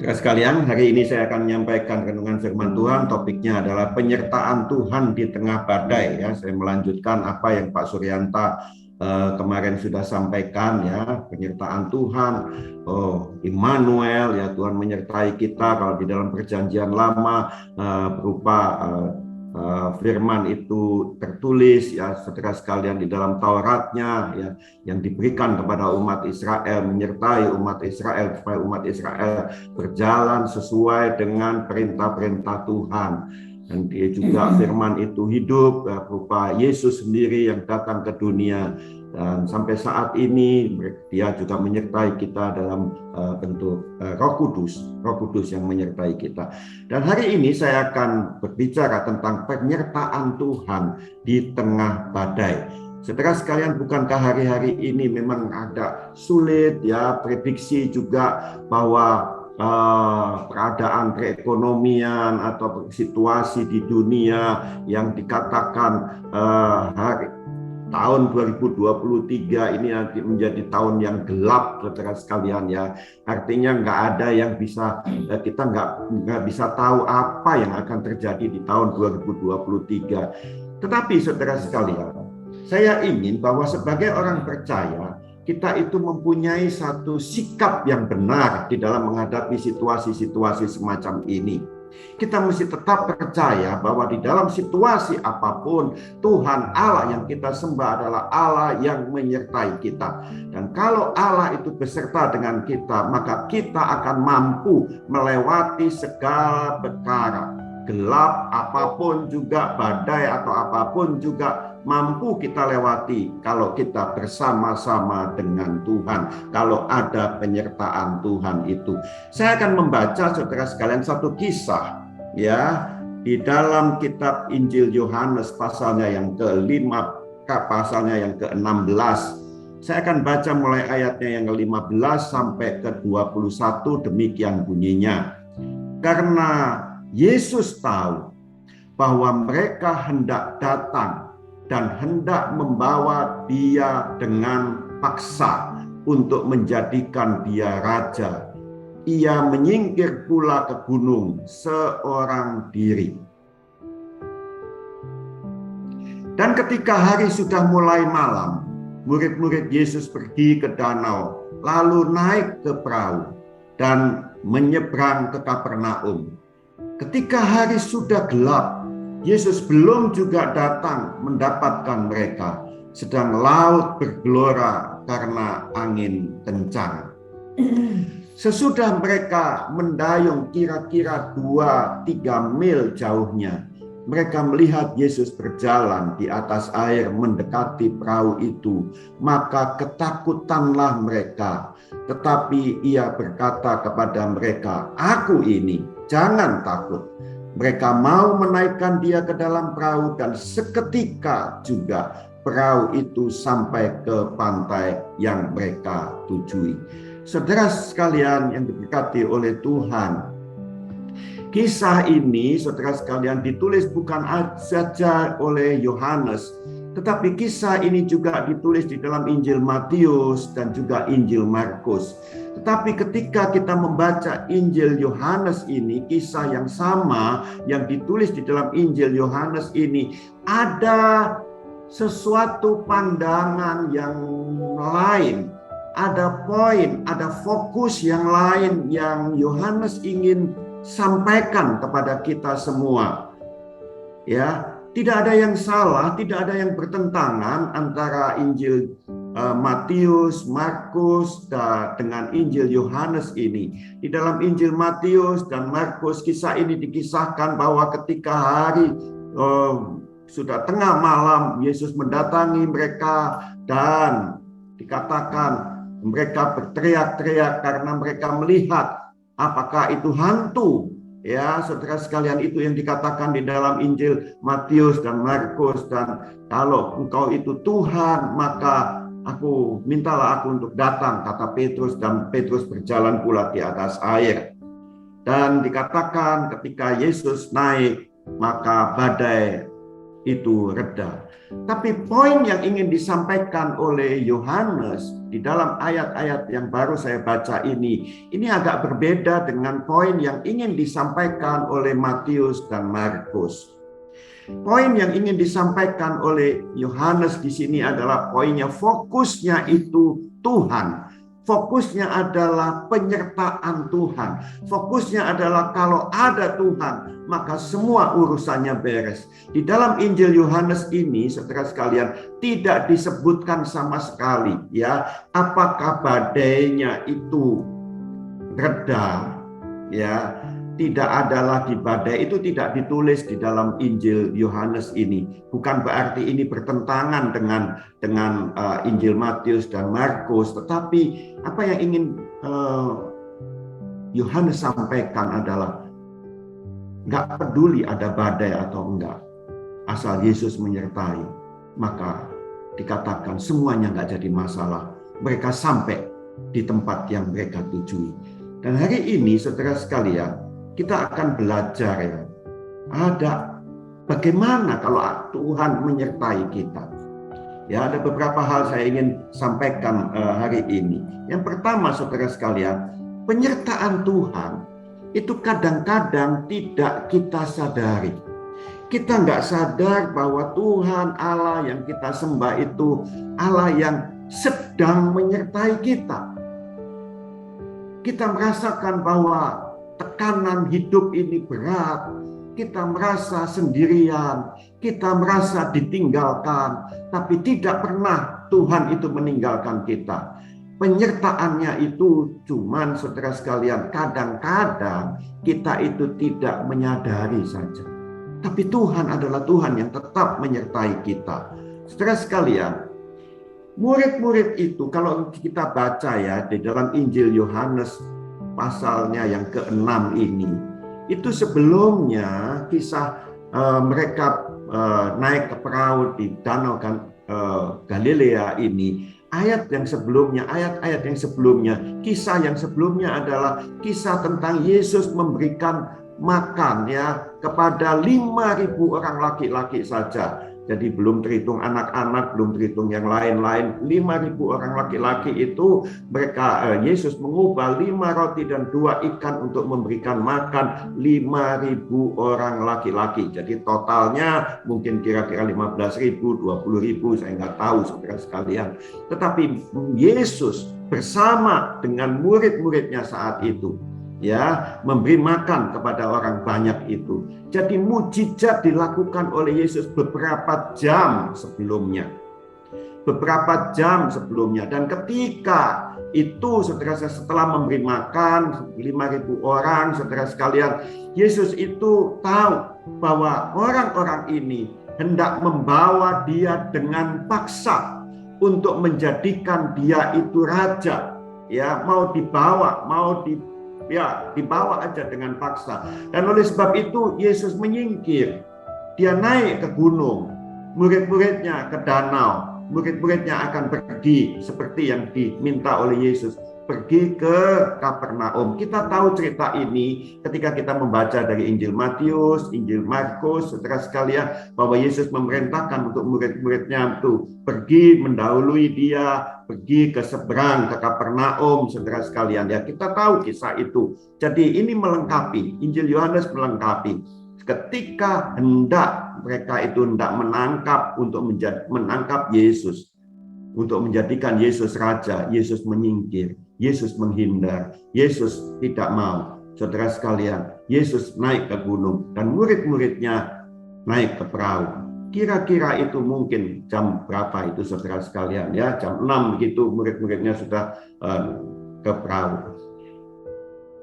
Saudara sekalian, hari ini saya akan menyampaikan renungan firman Tuhan. Topiknya adalah penyertaan Tuhan di tengah badai. Ya, saya melanjutkan apa yang Pak Suryanta kemarin sudah sampaikan, ya, penyertaan Tuhan. Oh, Immanuel, ya, Tuhan menyertai kita. Kalau di dalam Perjanjian Lama berupa firman itu tertulis, ya, saudara sekalian, di dalam Tauratnya, ya, yang diberikan kepada umat Israel, menyertai umat Israel supaya umat Israel berjalan sesuai dengan perintah-perintah Tuhan. Dan dia juga firman itu hidup, berupa Yesus sendiri yang datang ke dunia. Dan sampai saat ini dia juga menyertai kita dalam bentuk Roh Kudus yang menyertai kita. Dan hari ini saya akan berbicara tentang penyertaan Tuhan di tengah badai. Saudara sekalian, bukankah hari-hari ini memang agak sulit, ya, prediksi juga bahwa keadaan perekonomian atau situasi di dunia yang dikatakan tahun 2023 ini nanti menjadi tahun yang gelap, saudara sekalian, ya. Artinya nggak ada yang bisa, kita nggak bisa tahu apa yang akan terjadi di tahun 2023. Tetapi saudara sekalian, saya ingin bahwa sebagai orang percaya, kita itu mempunyai satu sikap yang benar di dalam menghadapi situasi-situasi semacam ini. Kita mesti tetap percaya bahwa di dalam situasi apapun, Tuhan Allah yang kita sembah adalah Allah yang menyertai kita. Dan kalau Allah itu beserta dengan kita, maka kita akan mampu melewati segala perkara. Gelap apapun juga, badai atau apapun juga mampu kita lewati kalau kita bersama-sama dengan Tuhan, kalau ada penyertaan Tuhan itu. Saya akan membaca, saudara sekalian, satu kisah, ya, di dalam kitab Injil Yohanes pasalnya yang ke-5, pasalnya yang ke-16. Saya akan baca mulai ayatnya yang ke-15 sampai ke-21, demikian bunyinya. Karena Yesus tahu bahwa mereka hendak datang dan hendak membawa dia dengan paksa untuk menjadikan dia raja, ia menyingkir pula ke gunung seorang diri. Dan ketika hari sudah mulai malam, murid-murid Yesus pergi ke danau, lalu naik ke perahu dan menyeberang ke Kapernaum. Ketika hari sudah gelap, Yesus belum juga datang mendapatkan mereka, sedang laut bergelora karena angin kencang. Sesudah mereka mendayung kira-kira 2-3 mil jauhnya, mereka melihat Yesus berjalan di atas air mendekati perahu itu, maka ketakutanlah mereka. Tetapi ia berkata kepada mereka, "Aku ini, jangan takut." Mereka mau menaikkan dia ke dalam perahu dan seketika juga perahu itu sampai ke pantai yang mereka tujui. Saudara sekalian yang diberkati oleh Tuhan, kisah ini, saudara sekalian, ditulis bukan saja oleh Yohanes, tetapi kisah ini juga ditulis di dalam Injil Matius dan juga Injil Markus. Tetapi ketika kita membaca Injil Yohanes ini, kisah yang sama yang ditulis di dalam Injil Yohanes ini, ada sesuatu pandangan yang lain, ada poin, ada fokus yang lain yang Yohanes ingin sampaikan kepada kita semua. Ya, tidak ada yang salah, tidak ada yang bertentangan antara Injil Matius, Markus dengan Injil Yohanes ini. Di dalam Injil Matius dan Markus, kisah ini dikisahkan bahwa ketika hari sudah tengah malam, Yesus mendatangi mereka dan dikatakan mereka berteriak-teriak karena mereka melihat apakah itu hantu. Ya, saudara sekalian, itu yang dikatakan di dalam Injil Matius dan Markus. Dan kalau engkau itu Tuhan, maka mintalah aku untuk datang, kata Petrus, dan Petrus berjalan pula di atas air. Dan dikatakan ketika Yesus naik, maka badai itu reda. Tapi poin yang ingin disampaikan oleh Yohanes di dalam ayat-ayat yang baru saya baca ini agak berbeda dengan poin yang ingin disampaikan oleh Matius dan Markus. Poin yang ingin disampaikan oleh Yohanes di sini adalah poinnya, fokusnya itu Tuhan. Fokusnya adalah penyertaan Tuhan. Fokusnya adalah kalau ada Tuhan, maka semua urusannya beres. Di dalam Injil Yohanes ini, saudara sekalian, tidak disebutkan sama sekali ya apakah badainya itu reda, ya. Tidak ada lagi badai, itu tidak ditulis di dalam Injil Yohanes ini. Bukan berarti ini bertentangan dengan Injil Matius dan Markus, tetapi apa yang ingin Yohanes sampaikan adalah nggak peduli ada badai atau enggak, asal Yesus menyertai, maka dikatakan semuanya nggak jadi masalah. Mereka sampai di tempat yang mereka tujui. Dan hari ini, saudara sekalian, kita akan belajar ya, ada bagaimana kalau Tuhan menyertai kita. Ya, ada beberapa hal saya ingin sampaikan hari ini. Yang pertama, saudara sekalian, penyertaan Tuhan itu kadang-kadang tidak kita sadari. Kita nggak sadar bahwa Tuhan Allah yang kita sembah itu Allah yang sedang menyertai kita. Kita merasakan bahwa tekanan hidup ini berat, kita merasa sendirian, kita merasa ditinggalkan, tapi tidak pernah Tuhan itu meninggalkan kita. Penyertaannya itu cuman, saudara sekalian, kadang-kadang kita itu tidak menyadari saja. Tapi Tuhan adalah Tuhan yang tetap menyertai kita. Saudara sekalian, murid-murid itu kalau kita baca ya di dalam Injil Yohanes pasalnya yang ke-6 ini, itu sebelumnya kisah mereka naik ke perahu di danau Galilea ini, ayat yang sebelumnya, ayat-ayat yang sebelumnya, kisah yang sebelumnya adalah kisah tentang Yesus memberikan makan ya kepada 5.000 orang laki-laki saja. Jadi belum terhitung anak-anak, belum terhitung yang lain-lain. 5.000 orang laki-laki itu mereka Yesus mengubah 5 roti dan 2 ikan untuk memberikan makan 5.000 orang laki-laki. Jadi totalnya mungkin kira-kira 15.000, 20.000, saya nggak tahu saudara sekalian. Tetapi Yesus bersama dengan murid-muridnya saat itu ya memberi makan kepada orang banyak itu. Jadi mujizat dilakukan oleh Yesus beberapa jam sebelumnya. Dan ketika itu saudara, setelah memberi makan 5.000 orang, saudara sekalian, Yesus itu tahu bahwa orang-orang ini hendak membawa dia dengan paksa untuk menjadikan dia itu raja. Ya, mau dibawa aja dengan paksa. Dan oleh sebab itu Yesus menyingkir. Dia naik ke gunung, murid-muridnya ke danau. Murid-muridnya akan pergi seperti yang diminta oleh Yesus, pergi ke Kapernaum. Kita tahu cerita ini ketika kita membaca dari Injil Matius, Injil Markus, saudara sekalian, bahwa Yesus memerintahkan untuk murid-muridnya itu pergi mendahului dia, pergi ke seberang ke Kapernaum, saudara sekalian. Ya, kita tahu kisah itu. Jadi ini melengkapi, Injil Yohanes melengkapi. Ketika mereka itu hendak menangkap menangkap Yesus, untuk menjadikan Yesus raja, Yesus menyingkir, Yesus menghindar, Yesus tidak mau. Saudara sekalian, Yesus naik ke gunung dan murid-muridnya naik ke perahu. Kira-kira itu mungkin jam berapa itu saudara sekalian ya, jam 6 begitu murid-muridnya sudah ke perahu.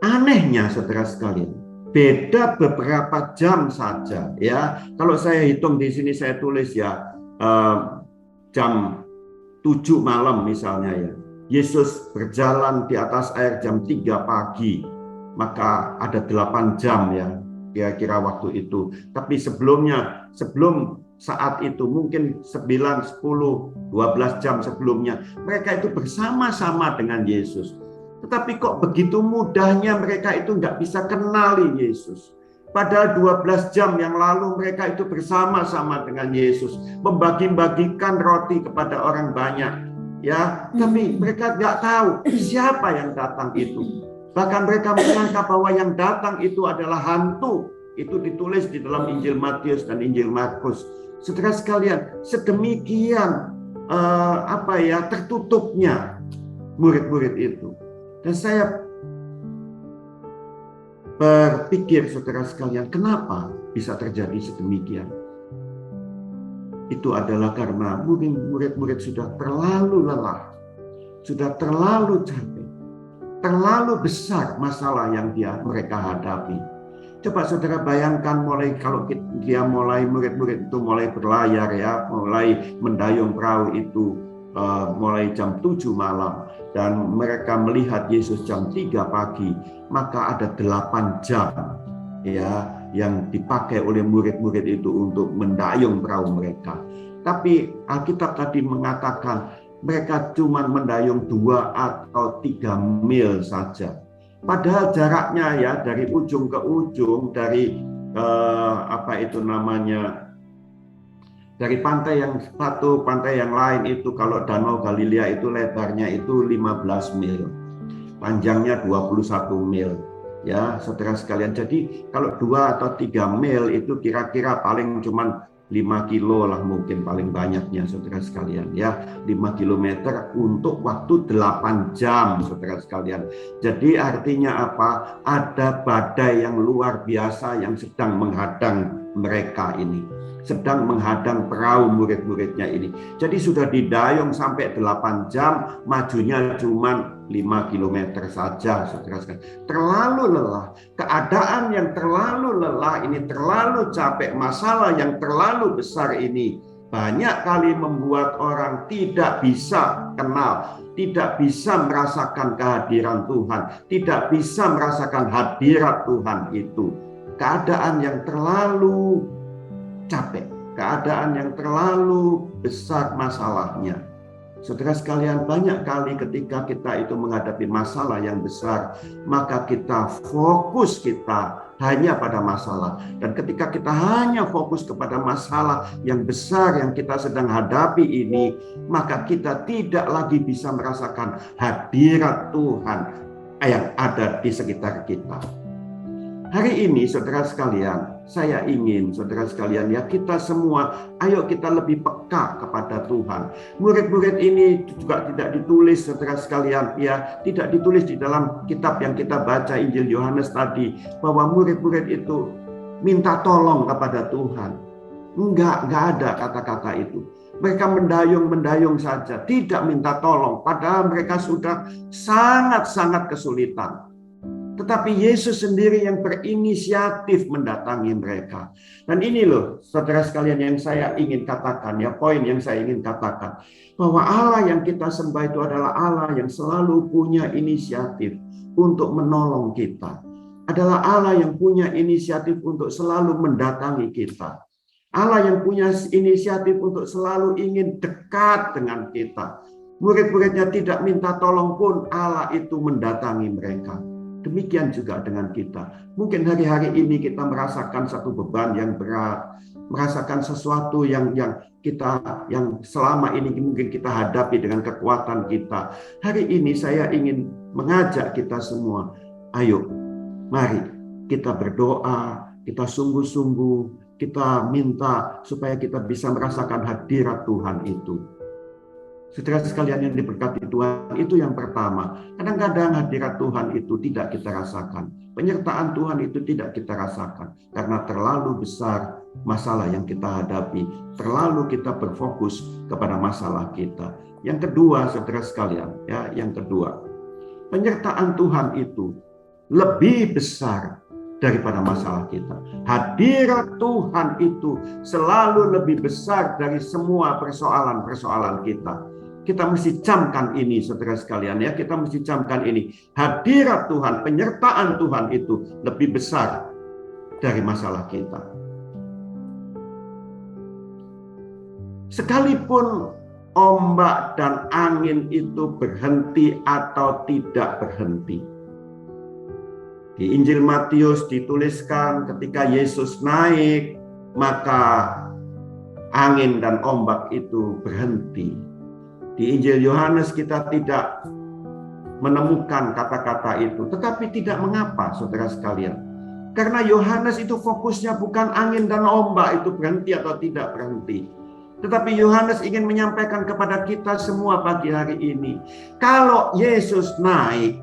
Anehnya saudara sekalian, beda beberapa jam saja ya. Kalau saya hitung di sini saya tulis ya jam 7 malam misalnya ya. Yesus berjalan di atas air jam 3 pagi. Maka ada 8 jam ya kira-kira waktu itu. Tapi sebelum saat itu mungkin 9, 10, 12 jam sebelumnya mereka itu bersama-sama dengan Yesus. Tetapi kok begitu mudahnya mereka itu nggak bisa kenali Yesus. Padahal 12 jam yang lalu mereka itu bersama-sama dengan Yesus, membagi-bagikan roti kepada orang banyak. Ya, tapi mereka nggak tahu siapa yang datang itu. Bahkan mereka menyangka bahwa yang datang itu adalah hantu. Itu ditulis di dalam Injil Matius dan Injil Markus. Saudara sekalian, sedemikian tertutupnya murid-murid itu. Dan saya berpikir, saudara sekalian, kenapa bisa terjadi sedemikian? Itu adalah karena murid-murid sudah terlalu lelah, sudah terlalu capek, terlalu besar masalah yang mereka hadapi. Coba saudara bayangkan kalau murid-murid itu mulai berlayar, ya, mulai mendayung perahu itu mulai jam 7 malam dan mereka melihat Yesus jam 3 pagi, maka ada 8 jam ya yang dipakai oleh murid-murid itu untuk mendayung perahu mereka. Tapi Alkitab tadi mengatakan mereka cuma mendayung 2 atau 3 mil saja. Padahal jaraknya ya dari ujung ke ujung, dari dari pantai yang satu pantai yang lain itu, kalau Danau Galilea itu lebarnya itu 15 mil, panjangnya 21 mil. Ya, saudara sekalian. Jadi kalau 2 atau 3 mil itu kira-kira paling cuman 5 kilo lah mungkin paling banyaknya, saudara sekalian, ya, 5 kilometer untuk waktu 8 jam, saudara sekalian. Jadi artinya apa? Ada badai yang luar biasa yang sedang menghadang mereka ini, sedang menghadang perahu murid-muridnya ini. Jadi sudah didayung sampai 8 jam, majunya cuma 5 kilometer saja, saudara sekalian. Terlalu lelah, keadaan yang terlalu lelah ini, terlalu capek, masalah yang terlalu besar ini banyak kali membuat orang tidak bisa kenal, tidak bisa merasakan kehadiran Tuhan, tidak bisa merasakan hadirat Tuhan itu. Keadaan yang terlalu capek, keadaan yang terlalu besar masalahnya. Saudara sekalian, banyak kali ketika kita itu menghadapi masalah yang besar, maka fokus kita hanya pada masalah. Dan ketika kita hanya fokus kepada masalah yang besar yang kita sedang hadapi ini, maka kita tidak lagi bisa merasakan hadirat Tuhan yang ada di sekitar kita. Hari ini, saudara sekalian, saya ingin saudara sekalian, ya, kita semua, ayo kita lebih peka kepada Tuhan. Murid-murid ini juga tidak ditulis, saudara sekalian, ya, tidak ditulis di dalam kitab yang kita baca Injil Yohanes tadi bahwa murid-murid itu minta tolong kepada Tuhan. Enggak ada kata-kata itu. Mereka mendayung saja, tidak minta tolong, padahal mereka sudah sangat-sangat kesulitan. Tetapi Yesus sendiri yang berinisiatif mendatangi mereka. Dan ini loh, saudara sekalian, yang saya ingin katakan, ya, poin yang saya ingin katakan, bahwa Allah yang kita sembah itu adalah Allah yang selalu punya inisiatif untuk menolong kita. Adalah Allah yang punya inisiatif untuk selalu mendatangi kita. Allah yang punya inisiatif untuk selalu ingin dekat dengan kita. Murid-muridnya tidak minta tolong pun Allah itu mendatangi mereka. Demikian juga dengan kita. Mungkin hari-hari ini kita merasakan satu beban yang berat, merasakan sesuatu yang selama ini mungkin kita hadapi dengan kekuatan kita. Hari ini saya ingin mengajak kita semua, ayo, mari kita berdoa, kita sungguh-sungguh, kita minta supaya kita bisa merasakan hadirat Tuhan itu. Saudara sekalian yang diberkati Tuhan, itu yang pertama. Kadang-kadang hadirat Tuhan itu tidak kita rasakan. Penyertaan Tuhan itu tidak kita rasakan. Karena terlalu besar masalah yang kita hadapi. Terlalu kita berfokus kepada masalah kita. Yang kedua, saudara sekalian, ya, yang kedua. Penyertaan Tuhan itu lebih besar daripada masalah kita. Hadirat Tuhan itu selalu lebih besar dari semua persoalan-persoalan kita. Kita mesti camkan ini, saudara sekalian, ya. Kita mesti camkan ini. Hadirat Tuhan, penyertaan Tuhan itu lebih besar dari masalah kita. Sekalipun ombak dan angin itu berhenti atau tidak berhenti, Di Injil Matius dituliskan ketika Yesus naik, maka angin dan ombak itu berhenti. Di Injil Yohanes kita tidak menemukan kata-kata itu, tetapi tidak mengapa, saudara sekalian. Karena Yohanes itu fokusnya bukan angin dan ombak itu berhenti atau tidak berhenti. Tetapi Yohanes ingin menyampaikan kepada kita semua pagi hari ini, kalau Yesus naik,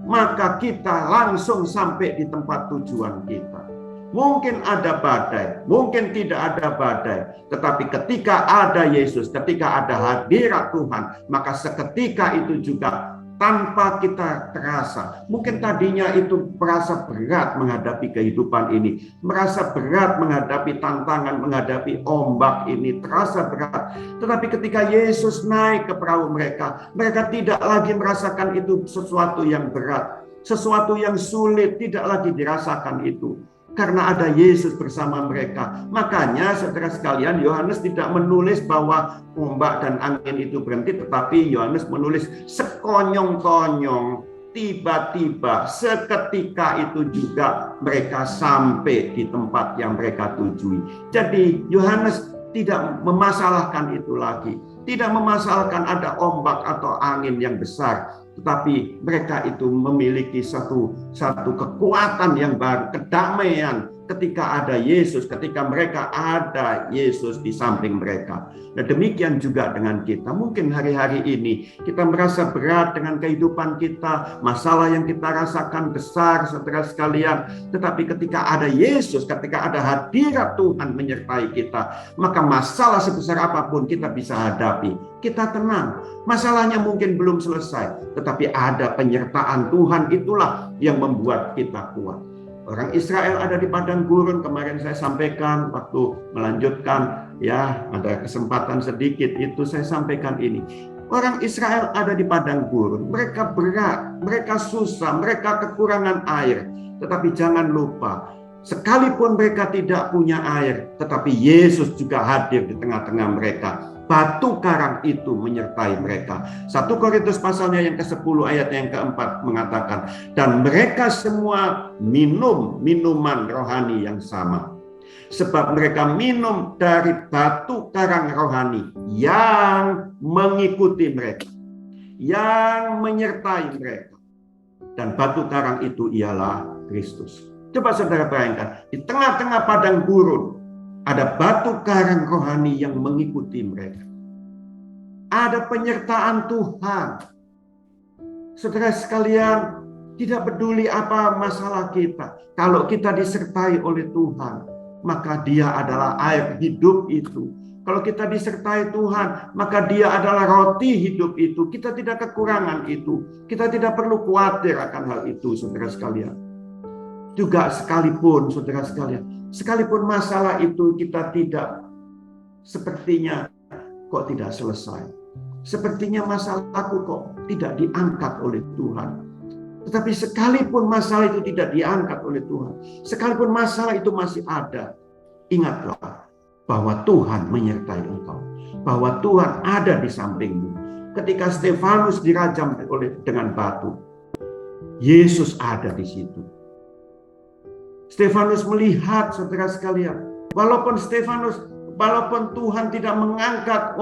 maka kita langsung sampai di tempat tujuan kita. Mungkin ada badai, mungkin tidak ada badai, tetapi ketika ada Yesus, ketika ada hadirat Tuhan, maka seketika itu juga tanpa kita terasa. Mungkin tadinya itu merasa berat menghadapi kehidupan ini, merasa berat menghadapi tantangan, menghadapi ombak ini, terasa berat. Tetapi ketika Yesus naik ke perahu mereka, mereka tidak lagi merasakan itu sesuatu yang berat, sesuatu yang sulit, tidak lagi dirasakan itu. Karena ada Yesus bersama mereka. Makanya saudara sekalian, Yohanes tidak menulis bahwa ombak dan angin itu berhenti, tetapi Yohanes menulis sekonyong-konyong, tiba-tiba, seketika itu juga mereka sampai di tempat yang mereka tujui. Jadi Yohanes tidak memasalahkan itu lagi. Tidak memasalahkan ada ombak atau angin yang besar, tetapi mereka itu memiliki satu kekuatan yang baru, kedamaian ketika ada Yesus, ketika mereka ada Yesus di samping mereka. Nah, demikian juga dengan kita. Mungkin hari-hari ini kita merasa berat dengan kehidupan kita, masalah yang kita rasakan besar, saudara sekalian. Tetapi ketika ada Yesus, ketika ada hadirat Tuhan menyertai kita, maka masalah sebesar apapun kita bisa hadapi. Kita tenang. Masalahnya mungkin belum selesai, tetapi ada penyertaan Tuhan, itulah yang membuat kita kuat. Orang Israel ada di padang gurun, kemarin saya sampaikan waktu melanjutkan, ya ada kesempatan sedikit itu saya sampaikan ini. Orang Israel ada di padang gurun, mereka berat, mereka susah, mereka kekurangan air. Tetapi jangan lupa, sekalipun mereka tidak punya air, tetapi Yesus juga hadir di tengah-tengah mereka. Batu karang itu menyertai mereka. 1 Korintus pasalnya yang ke-10 ayat yang ke-4 mengatakan, dan mereka semua minum minuman rohani yang sama. Sebab mereka minum dari batu karang rohani yang mengikuti mereka, yang menyertai mereka. Dan batu karang itu ialah Kristus. Coba saudara bayangkan, di tengah-tengah padang gurun, ada batu karang rohani yang mengikuti mereka. Ada penyertaan Tuhan. Saudara sekalian, tidak peduli apa masalah kita. Kalau kita disertai oleh Tuhan, maka Dia adalah air hidup itu. Kalau kita disertai Tuhan, maka Dia adalah roti hidup itu. Kita tidak kekurangan itu. Kita tidak perlu khawatir akan hal itu, saudara sekalian. Juga sekalipun, saudara sekalian, sekalipun masalah itu kita tidak, sepertinya kok tidak selesai. Sepertinya masalahku kok tidak diangkat oleh Tuhan. Tetapi sekalipun masalah itu tidak diangkat oleh Tuhan, sekalipun masalah itu masih ada, ingatlah bahwa Tuhan menyertai engkau. Bahwa Tuhan ada di sampingmu. Ketika Stefanus dirajam dengan batu, Yesus ada di situ. Stefanus melihat, saudara sekalian, walaupun Tuhan tidak mengangkat,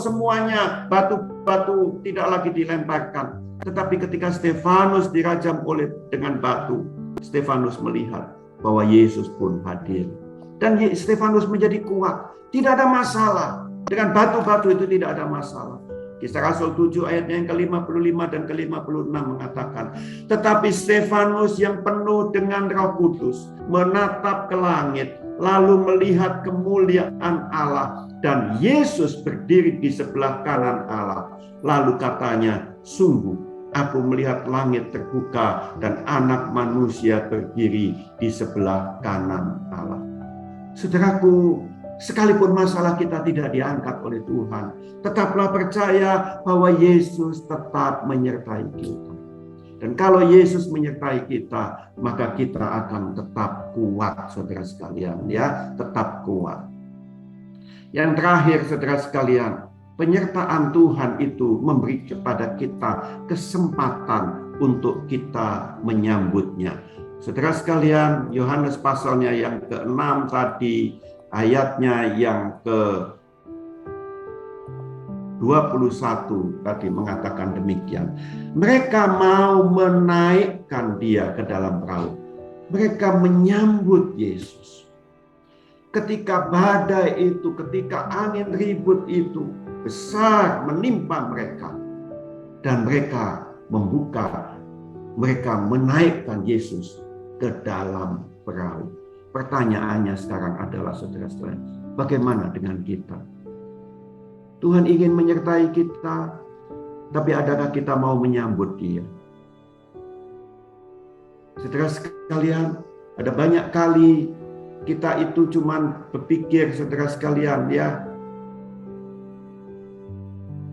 semuanya batu-batu tidak lagi dilemparkan. Tetapi ketika Stefanus dirajam dengan batu, Stefanus melihat bahwa Yesus pun hadir. Dan Stefanus menjadi kuat. Tidak ada masalah. Dengan batu-batu itu tidak ada masalah. Kisah Rasul 7 ayatnya yang ke-55 dan ke-56 mengatakan, tetapi Stefanus yang penuh dengan Roh Kudus menatap ke langit, lalu melihat kemuliaan Allah dan Yesus berdiri di sebelah kanan Allah. Lalu katanya, sungguh aku melihat langit terbuka dan Anak Manusia berdiri di sebelah kanan Allah. Saudaraku, sekalipun masalah kita tidak diangkat oleh Tuhan, tetaplah percaya bahwa Yesus tetap menyertai kita. Dan kalau Yesus menyertai kita, maka kita akan tetap kuat, saudara sekalian, ya, tetap kuat. Yang terakhir, saudara sekalian, penyertaan Tuhan itu memberi kepada kita kesempatan untuk kita menyambutnya. Saudara sekalian, Yohanes pasalnya yang ke-6 tadi, ayatnya yang ke-21 tadi mengatakan demikian. Mereka mau menaikkan dia ke dalam perahu. Mereka menyambut Yesus. Ketika badai itu, ketika angin ribut itu besar menimpa mereka. Dan mereka menaikkan Yesus ke dalam perahu. Pertanyaannya sekarang adalah, saudara-saudara, bagaimana dengan kita? Tuhan ingin menyertai kita, tapi adakah kita mau menyambut Dia? Saudara sekalian, ada banyak kali kita itu cuman berpikir, saudara sekalian, ya,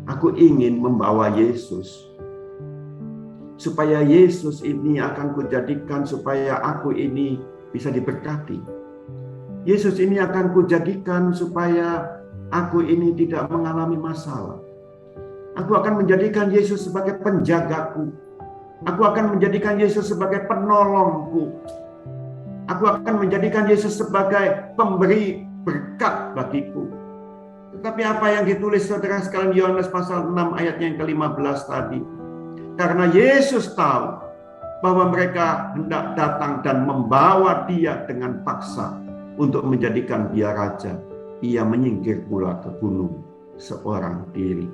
aku ingin membawa Yesus. Supaya Yesus ini akan kujadikan supaya aku ini bisa diberkati. Yesus ini akan kujadikan supaya aku ini tidak mengalami masalah. Aku akan menjadikan Yesus sebagai penjagaku. Aku akan menjadikan Yesus sebagai penolongku. Aku akan menjadikan Yesus sebagai pemberi berkat bagiku. Tetapi apa yang ditulis saudara sekalian Yohanes pasal 6 ayatnya yang ke-15 tadi. Karena Yesus tahu bahwa mereka hendak datang dan membawa Dia dengan paksa untuk menjadikan Dia raja. Ia menyingkir pula ke gunung seorang diri.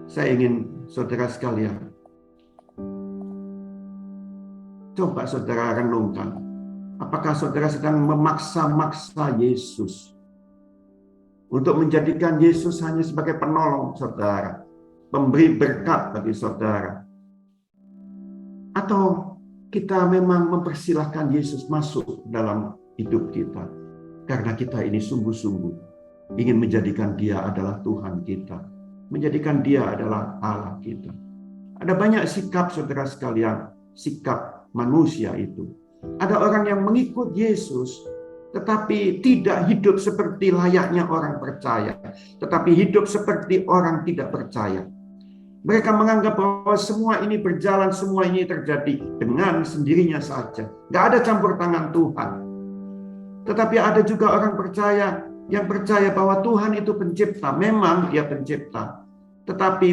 Saya ingin saudara sekalian, coba saudara renungkan. Apakah saudara sedang memaksa-maksa Yesus untuk menjadikan Yesus hanya sebagai penolong saudara, pemberi berkat bagi saudara? Atau kita memang mempersilahkan Yesus masuk dalam hidup kita karena kita ini sungguh-sungguh ingin menjadikan Dia adalah Tuhan kita, menjadikan Dia adalah Allah kita. Ada banyak sikap saudara sekalian, sikap manusia itu. Ada orang yang mengikut Yesus tetapi tidak hidup seperti layaknya orang percaya, tetapi hidup seperti orang tidak percaya. Mereka menganggap bahwa semua ini berjalan, semua ini terjadi dengan sendirinya saja. Gak ada campur tangan Tuhan. Tetapi ada juga orang percaya yang percaya bahwa Tuhan itu pencipta. Memang Dia pencipta. Tetapi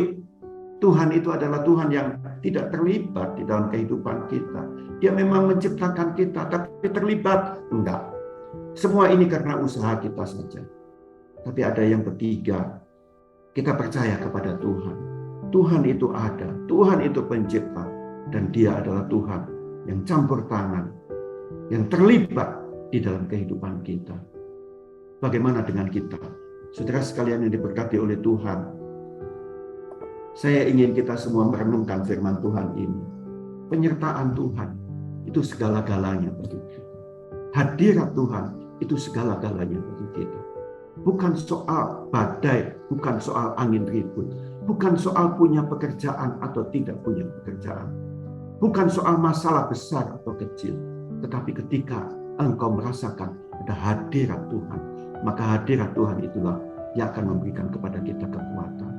Tuhan itu adalah Tuhan yang tidak terlibat di dalam kehidupan kita. Dia memang menciptakan kita, tapi terlibat? Enggak. Semua ini karena usaha kita saja. Tapi ada yang ketiga, kita percaya kepada Tuhan. Tuhan itu ada, Tuhan itu pencipta, dan Dia adalah Tuhan yang campur tangan, yang terlibat di dalam kehidupan kita. Bagaimana dengan kita? Saudara sekalian yang diberkati oleh Tuhan, saya ingin kita semua merenungkan firman Tuhan ini. Penyertaan Tuhan itu segala-galanya bagi kita. Hadirat Tuhan itu segala-galanya bagi kita. Bukan soal badai, bukan soal angin ribut, bukan soal punya pekerjaan atau tidak punya pekerjaan, bukan soal masalah besar atau kecil, tetapi ketika engkau merasakan ada hadirat Tuhan, maka hadirat Tuhan itulah yang akan memberikan kepada kita kekuatan.